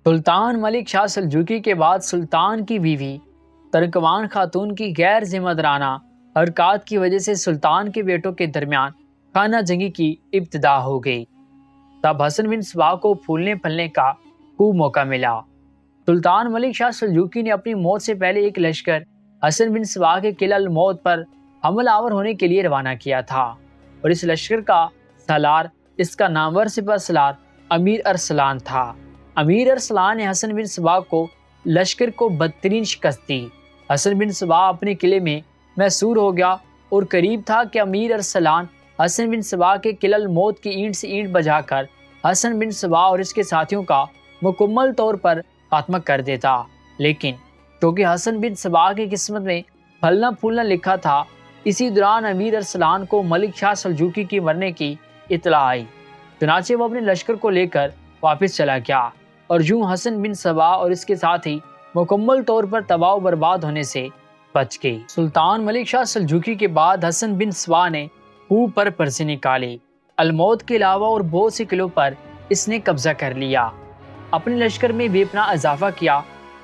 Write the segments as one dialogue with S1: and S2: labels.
S1: سلطان ملک شاہ سلجوقی کے بعد سلطان کی بیوی ترکمان خاتون کی غیر ذمہ دارانہ حرکات کی وجہ سے سلطان کے بیٹوں کے درمیان خانہ جنگی کی ابتدا ہو گئی۔ تب حسن بن صباح کو پھولنے پھلنے کا خوب موقع ملا۔ سلطان ملک شاہ سلجوقی نے اپنی موت سے پہلے ایک لشکر حسن بن صباح کے قلعہ الموت پر حمل آور ہونے کے لیے روانہ کیا تھا، اور اس لشکر کا سالار، اس کا نامور سپہ سالار امیر ارسلان تھا۔ امیر ارسلان نے حسن بن صباح کو لشکر کو بدترین شکست دی۔ حسن بن صباح اپنے قلعے میں محصور ہو گیا اور قریب تھا کہ امیر ارسلان حسن بن صباح کے قلعہ الموت کی اینٹ سے اینٹ بجا کر حسن بن صباح اور اس کے ساتھیوں کا مکمل طور پر خاتمہ کر دیتا، لیکن کیونکہ حسن بن صباح کی قسمت میں پھلنا پھولنا لکھا تھا، اسی دوران امیر ارسلان کو ملک شاہ سلجوقی کی مرنے کی اطلاع آئی۔ چنانچہ وہ اپنے لشکر کو لے کر واپس چلا گیا، اور یوں حسن بن صباح اور اس کے ساتھی مکمل طور پر تباہ و برباد ہونے سے بچ گئی۔ سلطان ملک شاہ سلجوقی کے بعد حسن بن صباح نے خوب پر پرزے نکالی۔ الموت کے علاوہ اور بہت سے قلعوں پر اس نے قبضہ کر لیا، اپنے لشکر میں بے پناہ اضافہ کیا،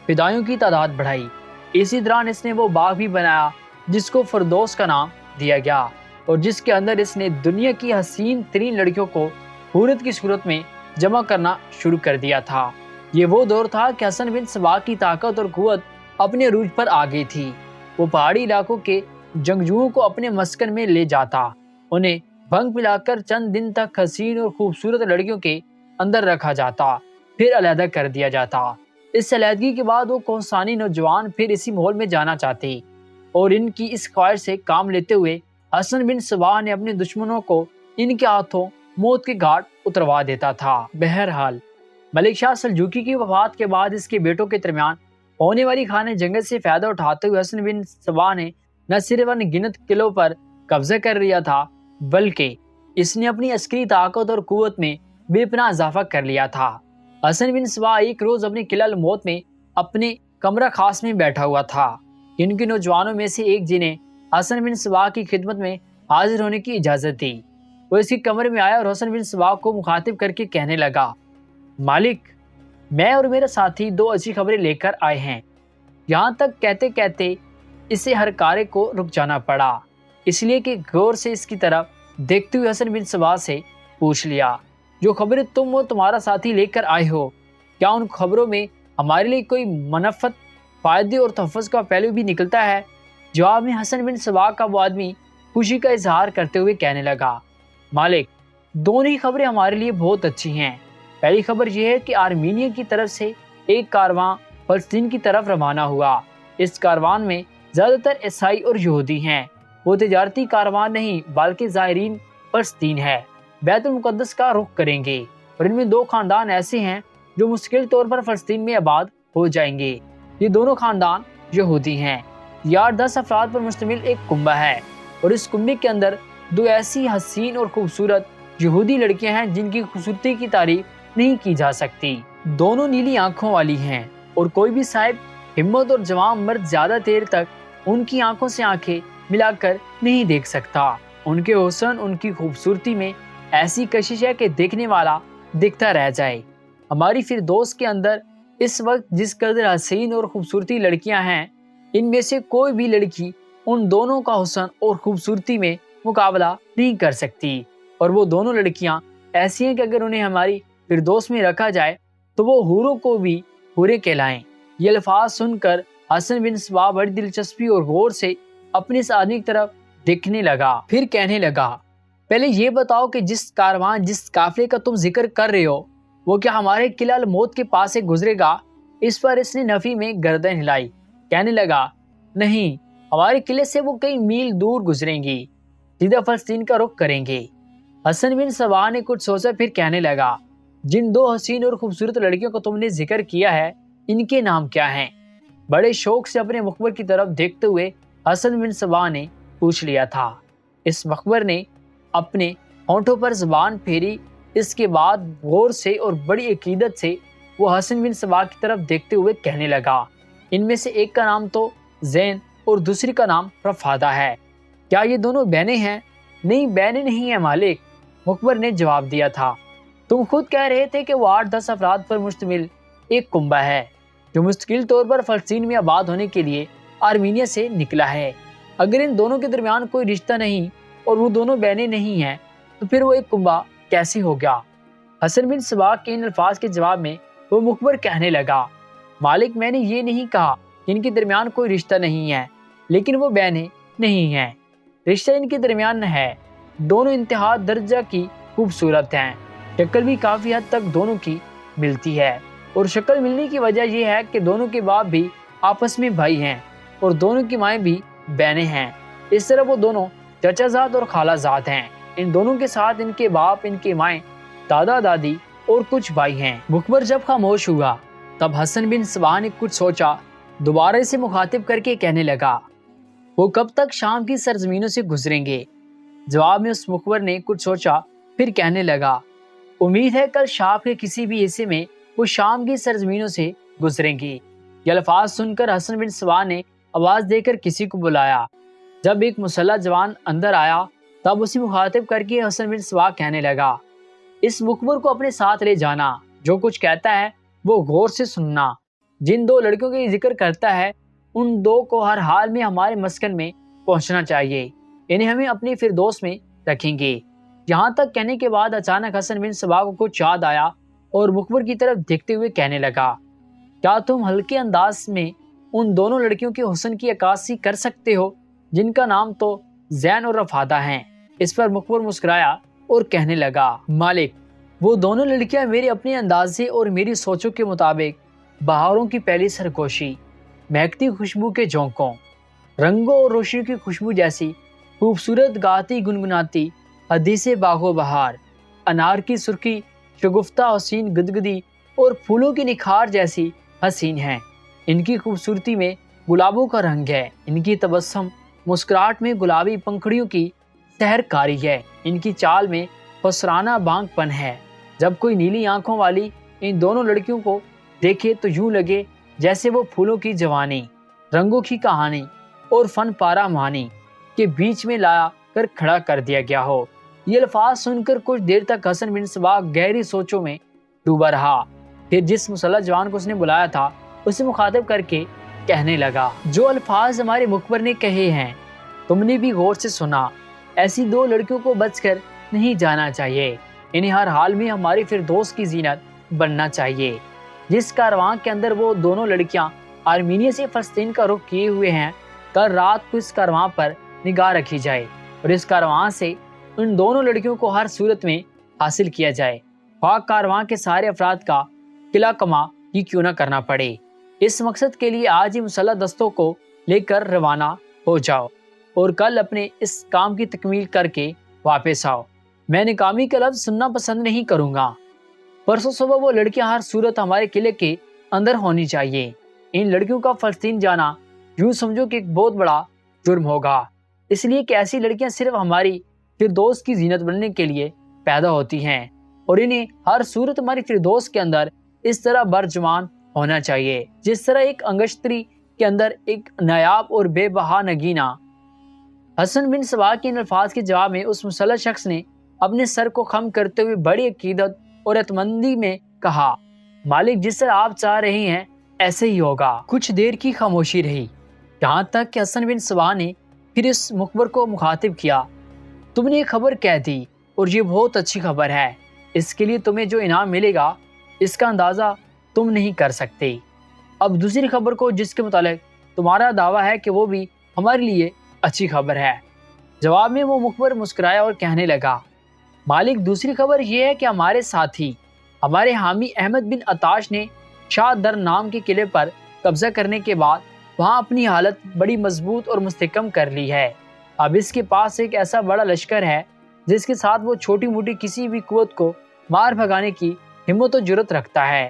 S1: فدائیوں کی تعداد بڑھائی۔ اسی دوران اس نے وہ باغ بھی بنایا جس کو فردوس کا نام دیا گیا، اور جس کے اندر اس نے دنیا کی حسین ترین لڑکیوں کو حورت کی صورت میں جمع کرنا شروع کر دیا تھا۔ یہ وہ دور تھا کہ حسن بن صباح کی طاقت اور قوت اپنے عروج پر آ گئی تھی۔ وہ پہاڑی علاقوں کے جنگجوؤں کو اپنے مسکن میں لے جاتا، انہیں بھنگ پلا کر چند دن تک حسین اور خوبصورت لڑکیوں کے اندر رکھا جاتا، پھر علیحدہ کر دیا جاتا۔ اس علیحدگی کے بعد وہ کوہستانی نوجوان پھر اسی ماحول میں جانا چاہتے، اور ان کی اس خواہش سے کام لیتے ہوئے حسن بن صباح نے اپنے دشمنوں کو ان کے ہاتھوں موت کے گھاٹ اتروا دیتا تھا۔ بہرحال ملک شاہ سلجوقی کی وفات کے بعد اس کے بیٹوں کے درمیان ہونے والی خانہ جنگت سے فائدہ اٹھاتے ہوئے حسن بن صباح نے نہ صرف ان گنت قلعوں پر قبضہ کر لیا تھا، بلکہ اس نے اپنی عسکری طاقت اور قوت میں بے پناہ اضافہ کر لیا تھا۔ حسن بن صباح ایک روز اپنے قلعہ الموت میں اپنے کمرہ خاص میں بیٹھا ہوا تھا۔ ان کے نوجوانوں میں سے ایک جنہیں حسن بن صباح کی خدمت میں حاضر ہونے کی اجازت دی، وہ اس کے کمرے میں آیا اور حسن بن صباح کو مخاطب کر کے کہنے لگا، مالک، میں اور میرے ساتھی دو اچھی خبریں لے کر آئے ہیں۔ یہاں تک کہتے کہتے اسے ہر کارے کو رک جانا پڑا، اس لیے کہ غور سے اس کی طرف دیکھتے ہوئے حسن بن صباح سے پوچھ لیا، جو خبریں تم و تمہارا ساتھی لے کر آئے ہو، کیا ان خبروں میں ہمارے لیے کوئی منفعت، فائدے اور تحفظ کا پہلو بھی نکلتا ہے؟ جواب میں حسن بن صباح کا وہ آدمی خوشی کا اظہار کرتے ہوئے کہنے لگا، مالک، دونوں ہی خبریں ہمارے لیے بہت اچھی ہیں۔ پہلی خبر یہ ہے کہ آرمینیا کی طرف سے ایک کارواں فلسطین کی طرف روانہ ہوا۔ اس کاروان میں زیادہ تر عیسائی اور یہودی ہیں۔ وہ تجارتی کاروان نہیں بلکہ زائرین فلسطین ہے، بیت المقدس کا رخ کریں گے، اور ان میں دو خاندان ایسے ہیں جو مستقل طور پر فلسطین میں آباد ہو جائیں گے۔ یہ دونوں خاندان یہودی ہیں۔ یہ 8-10 افراد پر مشتمل ایک کنبہ ہے، اور اس کنبے کے اندر دو ایسی حسین اور خوبصورت یہودی لڑکیاں ہیں جن کی خوبصورتی کی تعریف نہیں کی جا سکتی۔ دونوں نیلی آنکھوں والی ہیں، اور کوئی بھی صاحب ہمت اور جوان مرد زیادہ دیر تک ان کی آنکھوں سے آنکھیں ملا کر نہیں دیکھ سکتا۔ ان کے حسن، ان کی خوبصورتی میں ایسی کشش ہے کہ دیکھنے والا دیکھتا رہ جائے۔ ہماری فردوس کے اندر اس وقت جس قدر حسین اور خوبصورتی لڑکیاں ہیں، ان میں سے کوئی بھی لڑکی ان دونوں کا حسن اور خوبصورتی میں مقابلہ نہیں کر سکتی، اور وہ دونوں لڑکیاں ایسی ہیں کہ اگر انہیں ہماری فردوس میں رکھا جائے تو وہ حوروں کو بھی حوریں کہلائیں۔ یہ الفاظ سن کر حسن بن صباح بڑی دلچسپی اور غور سے اپنے اس آدمی کی طرف دیکھنے لگا، پھر کہنے لگا، پہلے یہ بتاؤ کہ جس کاروان، جس قافلے کا تم ذکر کر رہے ہو، وہ کیا ہمارے قلعہ الموت کے پاس سے گزرے گا؟ اس پر اس نے نفی میں گردن ہلائی، کہنے لگا، نہیں، ہمارے قلعے سے وہ کئی میل دور گزریں گی، سیدھا فلسطین کا رخ کریں گے۔ حسن بن صباح نے کچھ سوچا، پھر کہنے لگا، جن دو حسین اور خوبصورت لڑکیوں کو تم نے ذکر کیا ہے، ان کے نام کیا ہیں؟ بڑے شوق سے اپنے مخبر کی طرف دیکھتے ہوئے حسن بن صباح نے پوچھ لیا تھا۔ اس مخبر نے اپنے ہونٹوں پر زبان پھیری، اس کے بعد غور سے اور بڑی عقیدت سے وہ حسن بن صباح کی طرف دیکھتے ہوئے کہنے لگا، ان میں سے ایک کا نام تو زین اور دوسری کا نام رفادہ ہے، کیا یہ دونوں بہنیں ہیں؟ نہیں، بہنیں نہیں ہیں مالک، مخبر نے جواب دیا تھا۔ تم خود کہہ رہے تھے کہ وہ 8-10 افراد پر مشتمل ایک کنبہ ہے جو مستقل طور پر فلسطین میں آباد ہونے کے لیے آرمینیا سے نکلا ہے۔ اگر ان دونوں کے درمیان کوئی رشتہ نہیں اور وہ دونوں بہنیں نہیں ہیں تو پھر وہ ایک کنبہ کیسے ہو گیا؟ حسن بن سبا کے ان الفاظ کے جواب میں وہ مخبر کہنے لگا، مالک، میں نے یہ نہیں کہا کہ ان کے درمیان کوئی رشتہ نہیں ہے، لیکن وہ بہنیں نہیں ہیں۔ رشتہ ان کے درمیان ہے۔ دونوں انتہا درجہ کی خوبصورت ہیں، شکل بھی کافی حد تک دونوں کی ملتی ہے، اور شکل ملنے کی وجہ یہ ہے کہ دونوں کے باپ بھی آپس میں بھائی ہیں اور دونوں کی مائیں بھی بہنیں ہیں۔ اس طرح وہ دونوں چچا زاد اور خالہ زاد ہیں۔ ان دونوں کے ساتھ ان کے باپ، ان کے مائیں، دادا دادی اور کچھ بھائی ہیں۔ مخبر جب خاموش ہوا تب حسن بن سبا نے کچھ سوچا، دوبارہ اسے مخاطب کر کے کہنے لگا، وہ کب تک شام کی سرزمینوں سے گزریں گے؟ جواب میں اس مخبر نے کچھ سوچا پھر کہنے لگا، امید ہے کل شام کے کسی بھی حصے میں وہ شام کی سرزمینوں سے گزریں گی۔ یہ الفاظ سن کر حسن بن سبا نے آواز دے کر کسی کو بلایا۔ جب ایک مسلح جوان اندر آیا تب اسے مخاطب کر کے حسن بن سبا کہنے لگا، اس مخبر کو اپنے ساتھ لے جانا، جو کچھ کہتا ہے وہ غور سے سننا۔ جن دو لڑکیوں کا ذکر کرتا ہے ان دو کو ہر حال میں ہمارے مسکن میں پہنچنا چاہیے، انہیں ہمیں اپنی فردوس میں رکھیں گے۔ یہاں تک کہنے کے بعد اچانک حسن بن سبا کو کچھ یاد آیا اور مخبر کی طرف دیکھتے ہوئے کہنے لگا، کیا تم ہلکے انداز میں ان دونوں لڑکیوں کے حسن کی عکاسی کر سکتے ہو جن کا نام تو زین اور رفادہ ہیں؟ اس پر مخبر مسکرایا اور کہنے لگا، مالک، وہ دونوں لڑکیاں میرے اپنے اندازے اور میری سوچوں کے مطابق بہاروں کی پہلی سرگوشی، مہکتی خوشبو کے جھونکوں، رنگوں اور روشنی کی خوشبو جیسی خوبصورت گاتی گنگناتی حدیث باغ و بہار، انار کی سرخی شگفتہ حسین گدگدی اور پھولوں کی نکھار جیسی حسین ہیں۔ ان کی خوبصورتی میں گلابوں کا رنگ ہے، ان کی تبسم مسکراہٹ میں گلابی پنکھڑیوں کی سحر کاری ہے، ان کی چال میں خسرانہ بانگ پن ہے۔ جب کوئی نیلی آنکھوں والی ان دونوں لڑکیوں کو دیکھے تو یوں لگے جیسے وہ پھولوں کی جوانی، رنگوں کی کہانی اور فن پارہ معنی کے بیچ میں لایا کر کھڑا کر دیا گیا ہو۔ یہ الفاظ سن کر کچھ دیر تک حسن بن سبا گہری سوچوں میں ڈوبا رہا، پھر جس مسلح جوان کو اس نے بلایا تھا اسے مخاطب کر کے کہنے لگا، جو الفاظ ہمارے مخبر نے کہے ہیں تم نے بھی غور سے سنا، ایسی دو لڑکیوں کو بچ کر نہیں جانا چاہیے، انہیں ہر حال میں ہماری فردوس کی زینت بننا چاہیے۔ جس کارواں کے اندر وہ دونوں لڑکیاں آرمینیا سے فلسطین کا رخ کیے ہوئے ہیں، کل رات کو اس کارواں پر نگاہ رکھی جائے اور اس کارواں سے ان دونوں لڑکیوں کو ہر صورت میں حاصل کیا جائے، خواہ کارواں کے سارے افراد کا قلعہ کما ہی کیوں نہ کرنا پڑے۔ اس مقصد کے لیے آج ہی مسلح دستوں کو لے کر روانہ ہو جاؤ اور کل اپنے اس کام کی تکمیل کر کے واپس آؤ۔ میں ناکامی کا لفظ سننا پسند نہیں کروں گا۔ پرسوں صبح وہ لڑکیاں ہر صورت ہمارے قلعے کے اندر ہونی چاہیے۔ ان لڑکیوں کا فلسطین جانا یوں سمجھو کہ ایک بہت بڑا جرم ہوگا، اس لیے کہ ایسی لڑکیاں صرف ہماری فردوس کی زینت بننے کے لیے پیدا ہوتی ہیں اور انہیں ہر صورت ہماری فردوس کے اندر اس طرح برجمان ہونا چاہیے جس طرح ایک انگشتری کے اندر ایک نایاب اور بے بہا نگینہ۔ حسن بن سبا کے ان الفاظ کے جواب میں اس مسلح شخص نے اپنے سر کو خم کرتے ہوئے بڑی عقیدت اور اعتمادی میں کہا، مالک، جس طرح آپ چاہ رہے ہیں ایسے ہی ہوگا۔ کچھ دیر کی خاموشی رہی، یہاں تک کہ حسن بن سبا نے پھر اس مخبر کو مخاطب کیا، تم نے یہ خبر کہہ دی اور یہ بہت اچھی خبر ہے، اس کے لیے تمہیں جو انعام ملے گا اس کا اندازہ تم نہیں کر سکتے۔ اب دوسری خبر کو جس کے متعلق تمہارا دعویٰ ہے کہ وہ بھی ہمارے لیے اچھی خبر ہے۔ جواب میں وہ مخبر مسکرایا اور کہنے لگا، مالک، دوسری خبر یہ ہے کہ ہمارے ساتھی ہمارے حامی احمد بن عطاش نے شاہ در نام کے قلعے پر قبضہ کرنے کے بعد وہاں اپنی حالت بڑی مضبوط اور مستحکم کر لی ہے۔ اب اس کے پاس ایک ایسا بڑا لشکر ہے جس کے ساتھ وہ چھوٹی موٹی کسی بھی قوت کو مار بھگانے کی ہمت و جرت رکھتا ہے۔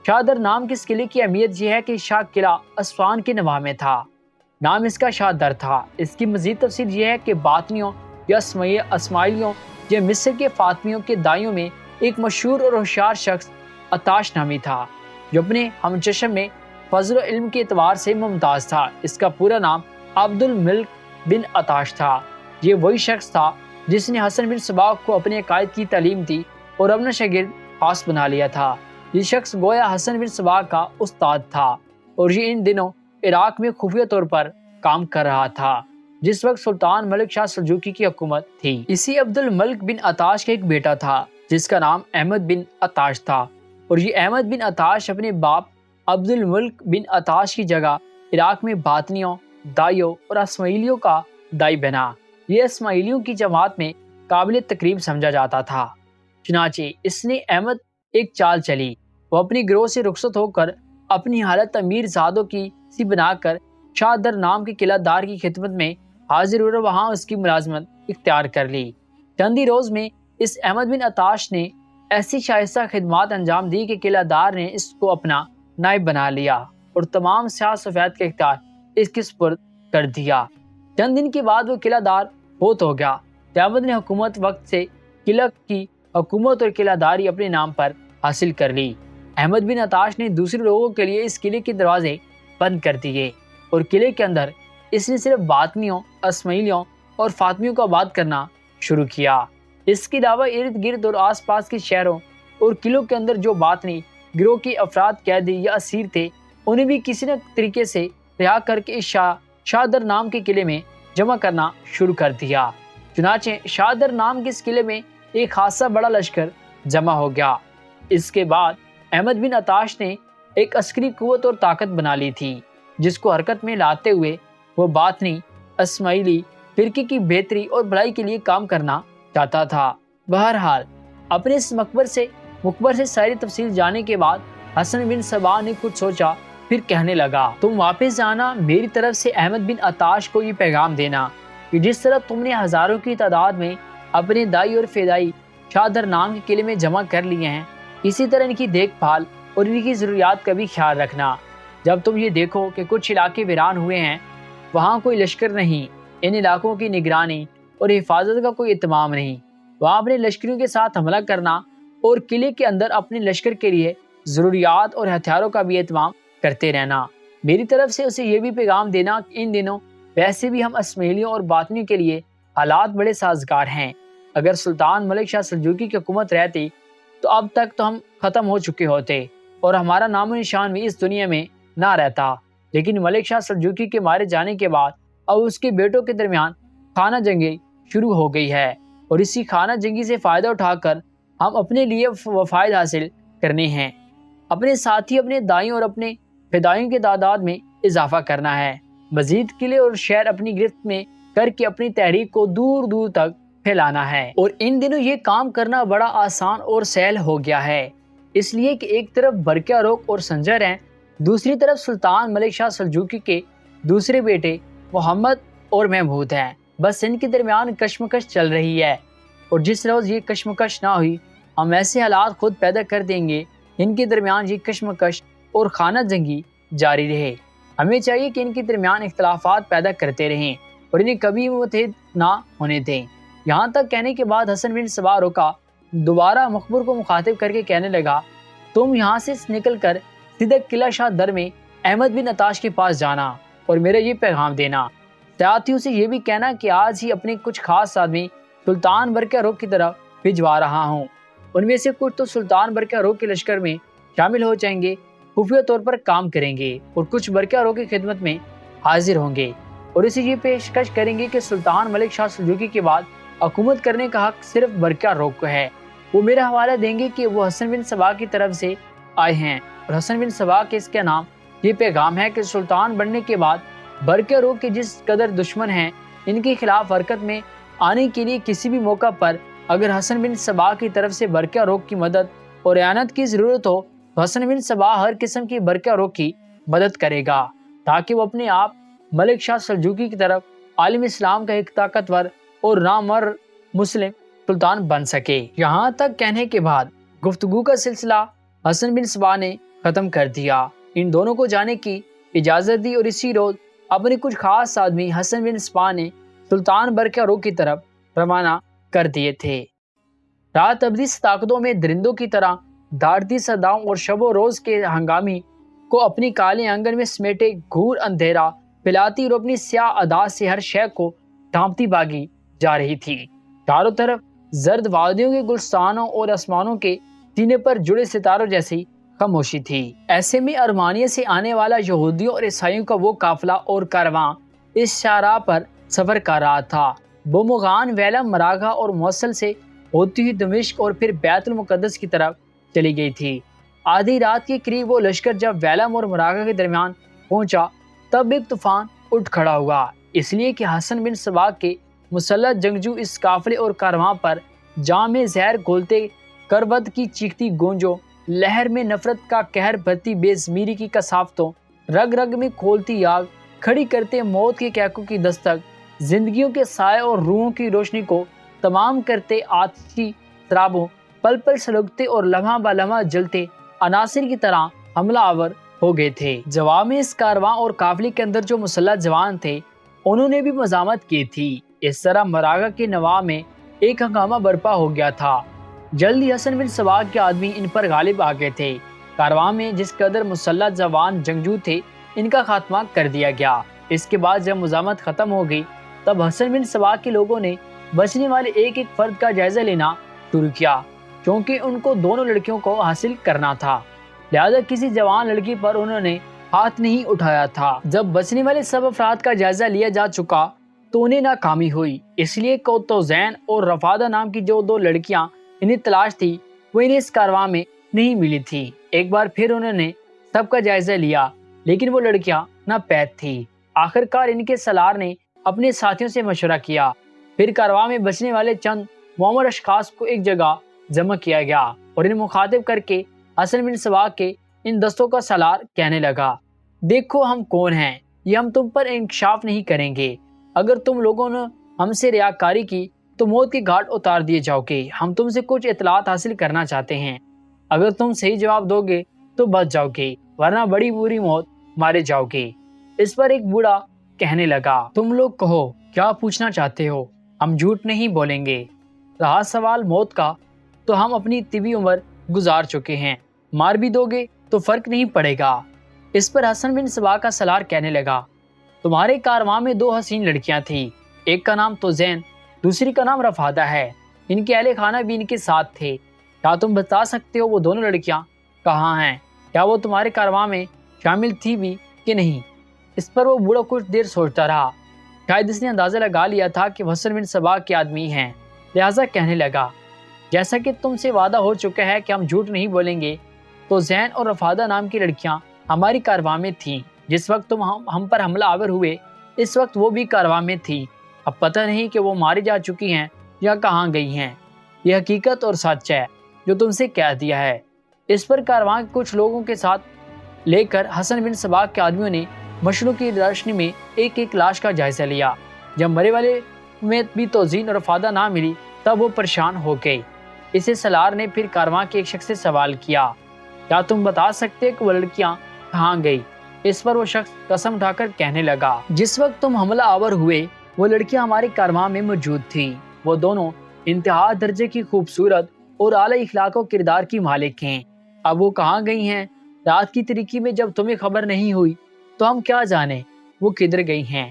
S1: شاہ در نام کے اس قلعے کی اہمیت یہ ہے کہ شاہ قلعہ اصفہان کے نواح میں تھا، نام اس کا شاہ در تھا۔ اس کی مزید تفصیل یہ ہے کہ باطنیوں یا اسماعیلیوں یا مصر کے فاطمیوں کے دائیوں میں ایک مشہور اور ہوشیار شخص عطاش نامی تھا جو اپنے ہم چشم میں فضل و علم کے اعتبار سے ممتاز تھا۔ اس کا پورا نام عبد الملک بن عطاش تھا۔ یہ وہی شخص تھا جس نے حسن بن سبا کو اپنے عقائد کی تعلیم دی اور اپنا شاگرد خاص بنا لیا تھا۔ یہ شخص گویا حسن بن سبا کا استاد تھا اور یہ ان دنوں عراق میں خفیہ طور پر کام کر رہا تھا جس وقت سلطان ملک شاہ سلجوقی کی حکومت تھی۔ اسی عبد الملک بن عطاش کا ایک بیٹا تھا جس کا نام احمد بن عطاش تھا، اور یہ احمد بن عطاش اپنے باپ عبد الملک بن عطاش کی جگہ عراق میں باطنیوں، دائیوں اور اسماعیلیوں کا دائی بنا۔ یہ اسماعیلیوں کی جماعت میں قابل تکریم سمجھا جاتا تھا۔ چنانچہ اس نے احمد ایک چال چلی، وہ اپنی گروہ سے رخصت ہو کر اپنی حالت امیر زادوں کی سی بنا کر شاہ در نام کے قلعہ دار کی خدمت میں حاضر اور وہاں اس کی ملازمت اختیار کر لی۔ چند ہی روز میں اس احمد بن عطاش نے ایسی شائستہ خدمات انجام دی کہ قلعہ دار نے اس کو اپنا نائب بنا لیا اور تمام سیاہ سفید کا اختیار اس کے سپرد کر دیا۔ چند دن کے بعد وہ قلعہ دار فوت ہو گیا۔ احمد نے حکومت وقت سے قلعہ کی حکومت اور قلعہ داری اپنے نام پر حاصل کر لی۔ احمد بن عطاش نے دوسرے لوگوں کے لیے اس قلعے کے دروازے بند کر دیے اور قلعے کے اندر اس نے صرف باطنیوں، اسماعیلیوں اور فاطمیوں کو آباد کرنا شروع کیا۔ اس کے علاوہ ارد گرد اور آس پاس کے شہروں اور قلعوں کے اندر جو باطنی گروہ کے افراد قیدی یا اسیر تھے انہیں بھی کسی نہ طریقے سے رہا کر کے اس شاہ در نام کے قلعے میں جمع کرنا شروع کر دیا۔ چنانچہ شاہ در نام کے اس قلعے میں ایک خاصا بڑا لشکر جمع ہو گیا۔ اس کے بعد احمد بن عطاش نے ایک عسکری قوت اور طاقت بنا لی تھی جس کو حرکت میں لاتے ہوئے وہ باطنی اسماعیلی فرقے کی بہتری اور بھلائی کے لیے کام کرنا چاہتا تھا۔ بہرحال اپنے اس مقبر سے ساری تفصیل جاننے کے بعد حسن بن سبا نے کچھ سوچا، پھر کہنے لگا، تم واپس آنا، میری طرف سے احمد بن عطاش کو یہ پیغام دینا کہ جس طرح تم نے ہزاروں کی تعداد میں اپنے دائی اور فدائی شاہ در نام کے قلعے میں جمع کر لیے ہیں، اسی طرح ان کی دیکھ بھال اور ان کی ضروریات کا بھی خیال رکھنا۔ جب تم یہ دیکھو کہ کچھ علاقے ویران ہوئے ہیں، وہاں کوئی لشکر نہیں، ان علاقوں کی نگرانی اور حفاظت کا کوئی اہتمام نہیں، وہاں اپنے لشکریوں کے ساتھ حملہ کرنا اور قلعے کے اندر اپنے لشکر کے لیے ضروریات اور ہتھیاروں کا بھی اہتمام کرتے رہنا۔ میری طرف سے اسے یہ بھی پیغام دینا کہ ان دنوں ویسے بھی ہم اسماعیلیوں اور باطنیوں کے لیے حالات بڑے سازگار ہیں۔ اگر سلطان ملک شاہ سلجوقی کی حکومت رہتی تو اب تک تو ہم ختم ہو چکے ہوتے اور ہمارا نام و نشان بھی اس دنیا میں نہ رہتا، لیکن ملک شاہ سلجوقی کے مارے جانے کے بعد اب اس کے بیٹوں کے درمیان خانہ جنگی شروع ہو گئی ہے اور اسی خانہ جنگی سے فائدہ اٹھا کر ہم اپنے لیے وفائد حاصل کرنے ہیں، اپنے ساتھی، اپنے دائیوں اور اپنے فدائیوں کے تعداد میں اضافہ کرنا ہے، مزید قلعے اور شہر اپنی گرفت میں کر کے اپنی تحریک کو دور دور تک پھیلانا ہے۔ اور ان دنوں یہ کام کرنا بڑا آسان اور سہل ہو گیا ہے، اس لیے کہ ایک طرف برقیہ روک اور سنجر ہیں، دوسری طرف سلطان ملک شاہ سلجوقی کے دوسرے بیٹے محمد اور محمود ہیں۔ بس ان کے درمیان کشمکش چل رہی ہے، اور جس روز یہ کشمکش نہ ہوئی ہم ایسے حالات خود پیدا کر دیں گے ان کے درمیان یہ کشمکش اور خانہ جنگی جاری رہے۔ ہمیں چاہیے کہ ان کے درمیان اختلافات پیدا کرتے رہیں اور انہیں کبھی متحد نہ ہونے دیں۔ یہاں تک کہنے کے بعد حسن بن سبا رکا، دوبارہ مخبر کو مخاطب کر کے کہنے لگا، تم یہاں سے نکل کر سیدھا قلعہ شاہ در میں احمد بن عطاش کے پاس جانا اور میرا یہ پیغام دینا، ساتھیوں سے یہ بھی کہنا کہ آج ہی اپنے کچھ خاص آدمی سلطان برقیہ روک کی طرف بھجوا رہا ہوں، ان میں سے کچھ تو سلطان برقیہ روک کے لشکر میں شامل ہو جائیں گے، خفیہ طور پر کام کریں گے اور کچھ برقیہ روک کی خدمت میں حاضر ہوں گے اور اسے یہ پیشکش کریں گے کہ سلطان ملک شاہ سلجوقی کے بعد حکومت کرنے کا حق صرف برقیہ روک کو ہے۔ وہ میرا حوالہ دیں گے کہ وہ حسن بن سبا کی طرف سے آئے ہیں اور حسن بن سبا کے اس کے نام یہ پیغام ہے کہ سلطان بننے کے بعد برقیہ روک کے جس قدر دشمن ہیں ان کے خلاف حرکت میں آنے کے لیے کسی بھی موقع پر اگر حسن بن سبا کی طرف سے برقیہ روک کی مدد اور اعانت کی ضرورت ہو تو حسن بن سبا ہر قسم کی برقیہ روک کی مدد کرے گا تاکہ وہ اپنے آپ ملک شاہ سلجوقی کی طرف عالم اسلام کا ایک طاقتور اور نامور مسلم سلطان بن سکے۔ یہاں تک کہنے کے بعد گفتگو کا سلسلہ حسن بن سبا نے ختم کر دیا، ان دونوں کو جانے کی اجازت دی اور اسی روز اپنے کچھ خاص آدمی حسن بن سبا نے سلطان برقیہ روک کی طرف روانہ کر دیے تھے۔ رات ابدی طاقتوں میں درندوں کی طرح دھاڑتی صداؤں اور شب و روز کے ہنگامی کو اپنی کالے آنگن میں سمیٹے گھور اندھیرا پھیلاتی اور اپنی سیاہ ادا سے ہر شے کو ڈھانپتی بھاگی جا رہی تھی۔ چاروں طرف زرد وادیوں کے گلستانوں اور آسمانوں کے سینے پر جڑے ستاروں جیسی خاموشی تھی۔ ایسے میں ارمانیہ سے آنے والا یہودیوں اور عیسائیوں کا وہ قافلہ اور کارواں اس شاہراہ پر سفر کر رہا تھا۔ وہ مغان، ویلا، مراغہ اور موصل سے ہوتی ہوئی دمشق اور پھر بیت المقدس کی طرف چلی گئی تھی۔ آدھی رات کے قریب وہ لشکر جب ویلم اور مراغہ کے درمیان پہنچا تب ایک طوفان اٹھ کھڑا ہوا، اس لیے کہ حسن بن سباق کے مسلح جنگجو اس قافلے اور کارواں پر جام میں زہر گھولتے کربت کی چیختی گونجوں، لہر میں نفرت کا قہر بھرتی بے ضمیری کی کثافتوں، رگ رگ میں کھولتی آگ، کھڑی کرتے موت کے کہکوں کی دستک، زندگیوں کے سائے اور روحوں کی روشنی کو تمام کرتے آتشی ترابوں، پل پل سلگتے اور لمحہ با لمحہ جلتے عناصر کی طرح حملہ آور ہو گئے تھے۔ جواب میں اس کارواں اور قافلے کے اندر جو مسلح جوان تھے انہوں نے بھی مزاحمت کی تھی۔ اس طرح مراغہ کے نواح میں ایک ہنگامہ برپا ہو گیا تھا۔ جلدی حسن بن سباق کے آدمی ان پر غالب آ گئے تھے۔ کارواں میں جس قدر مسلح جوان جنگجو تھے ان کا خاتمہ کر دیا گیا۔ اس کے بعد جب مزاحمت ختم ہو گئی تب حسن بن سباق کے لوگوں نے بچنے والے ایک ایک فرد کا جائزہ لینا شروع کیا، کیونکہ ان کو دونوں لڑکیوں کو حاصل کرنا تھا، لہذا کسی جوان لڑکی پر انہوں نے ہاتھ نہیں اٹھایا تھا۔ جب بچنے والے سب افراد کا جائزہ لیا جا چکا تو انہیں ناکامی ہوئی، اس لیے توزین اور رفادہ نام کی جو 2 لڑکیاں انہیں تلاش تھی وہ انہیں اس کارواں میں نہیں ملی تھی۔ ایک بار پھر انہوں نے سب کا جائزہ لیا لیکن وہ لڑکیاں ناپید تھی۔ آخر کار ان کے سالار نے اپنے ساتھیوں سے مشورہ کیا، پھر کارواں میں بچنے والے چند معمر اشخاص کو ایک جگہ جمع کیا گیا اور انہیں مخاطب کر کے حسن بن سباق کے ان دستوں کا سالار کہنے لگا، دیکھو ہم کون ہیں، یہ ہم تم پر انکشاف نہیں کریں گے، اگر تم لوگوں نے ہم سے ریاکاری کی تو موت کے گھاٹ اتار دیے جاؤ گے۔ ہم تم سے کچھ اطلاعات حاصل کرنا چاہتے ہیں، اگر تم صحیح جواب دو گے تو بچ جاؤ گے ورنہ بڑی بری موت مارے جاؤ گے۔ اس پر ایک بوڑھا کہنے لگا، تم لوگ کہو کیا پوچھنا چاہتے ہو، ہم جھوٹ نہیں بولیں گے۔ رہا سوال موت کا تو ہم اپنی طبی عمر گزار چکے ہیں، مار بھی دو گے تو فرق نہیں پڑے گا۔ اس پر حسن بن سباق کا سالار کہنے لگا، تمہارے کارواں میں 2 حسین لڑکیاں تھیں، ایک کا نام توزین، دوسری کا نام رفادہ ہے، ان کے اہل خانہ بھی ان کے ساتھ تھے، کیا تم بتا سکتے ہو وہ دونوں لڑکیاں کہاں ہیں؟ کیا وہ تمہارے کارواں میں شامل تھی بھی کہ نہیں؟ اس پر وہ بوڑھا کچھ دیر سوچتا رہا، شاید اس نے اندازہ لگا لیا تھا کہ وہ حسن بن سباق کے آدمی ہیں، لہٰذا کہنے لگا، جیسا کہ تم سے وعدہ ہو چکا ہے کہ ہم جھوٹ نہیں بولیں گے، تو زین اور رفادہ نام کی لڑکیاں ہماری کارواں میں تھیں، جس وقت تم ہم پر حملہ آور ہوئے اس وقت وہ بھی کارواں میں تھی، اب پتہ نہیں کہ وہ ماری جا چکی ہیں یا کہاں گئی ہیں، یہ حقیقت اور سچ ہے جو تم سے کہہ دیا ہے۔ اس پر کارواں کے کچھ لوگوں کے ساتھ لے کر حسن بن سباق کے آدمیوں نے مشنوں کی روشنی میں ایک ایک لاش کا جائزہ لیا۔ جب مرے والے میں بھی توزین اور رفادہ نہ ملی تب وہ پریشان ہو گئے۔ اسے سالار نے پھر کارواں کے ایک شخص سے سوال کیا، کیا تم بتا سکتے کہ وہ لڑکیاں کہاں گئی؟ اس پر وہ شخص قسم اٹھا کر کہنے لگا، جس وقت تم حملہ آور ہوئے وہ لڑکیاں ہمارے کارواں میں موجود تھیں، وہ دونوں انتہا درجے کی خوبصورت اور اعلیٰ اخلاق و کردار کی مالک ہیں، اب وہ کہاں گئی ہیں؟ رات کی تاریکی میں جب تمہیں خبر نہیں ہوئی تو ہم کیا جانیں وہ کدھر گئی ہیں؟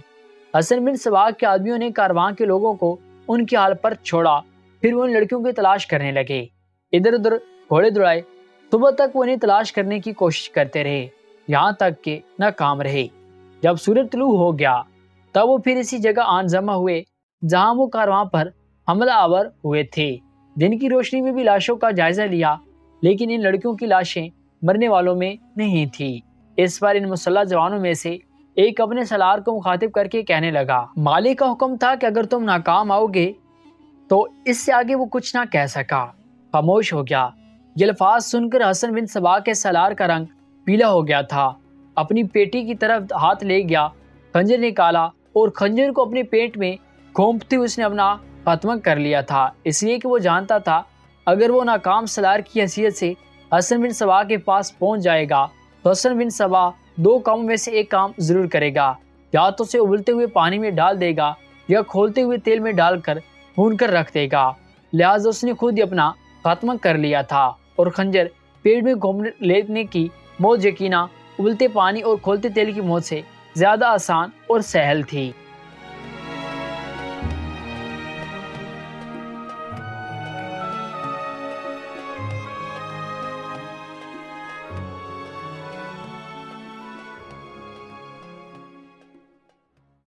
S1: حسن بن سباق کے آدمیوں نے کارواں کے لوگوں کو ان کی حال پر چھوڑا، پھر وہ ان لڑکیوں کی تلاش کرنے لگے، ادھر ادھر گھوڑے دوڑائے، صبح تک وہ انہیں تلاش کرنے کی کوشش کرتے رہے، یہاں تک کہ ناکام رہے۔ جب سورج طلوع ہو گیا تب وہ پھر اسی جگہ آن جمع ہوئے جہاں وہ کارواں پر حملہ آور ہوئے تھے۔ دن کی روشنی میں بھی لاشوں کا جائزہ لیا لیکن ان لڑکیوں کی لاشیں مرنے والوں میں نہیں تھی۔ اس پر ان مسلح جوانوں میں سے ایک اپنے سالار کو مخاطب کر کے کہنے لگا، مالک کا حکم تھا کہ اگر تم ناکام آؤ گے تو اس سے آگے وہ کچھ نہ کہہ سکا، خاموش ہو گیا۔ یہ الفاظ سن کر حسن بن سباق کے سالار کا رنگ پیلا ہو گیا تھا، اپنی پیٹی کی طرف ہاتھ لے گیا، خنجر نکالا اور خنجر کو اپنے پیٹ میں گھونپتے ہوئے اس نے اپنا خاتمہ کر لیا تھا، اس لیے کہ وہ جانتا تھا اگر وہ ناکام سالار کی حیثیت سے حسن بن سباق کے پاس پہنچ جائے گا تو حسن بن سباق 2 کاموں میں سے ایک کام ضرور کرے گا، یا تو اسے ابلتے ہوئے پانی میں ڈال دے گا یا کھولتے ہوئے تیل میں ڈال کر بھون کر رکھ دے گا، لہٰذا اس نے خود ہی اپنا خاتمہ کر لیا تھا اور خنجر پیٹ میں گھونپ لینے کی موت یقینا ابلتے پانی اور کھولتے تیل کی موت سے زیادہ آسان اور سہل تھی۔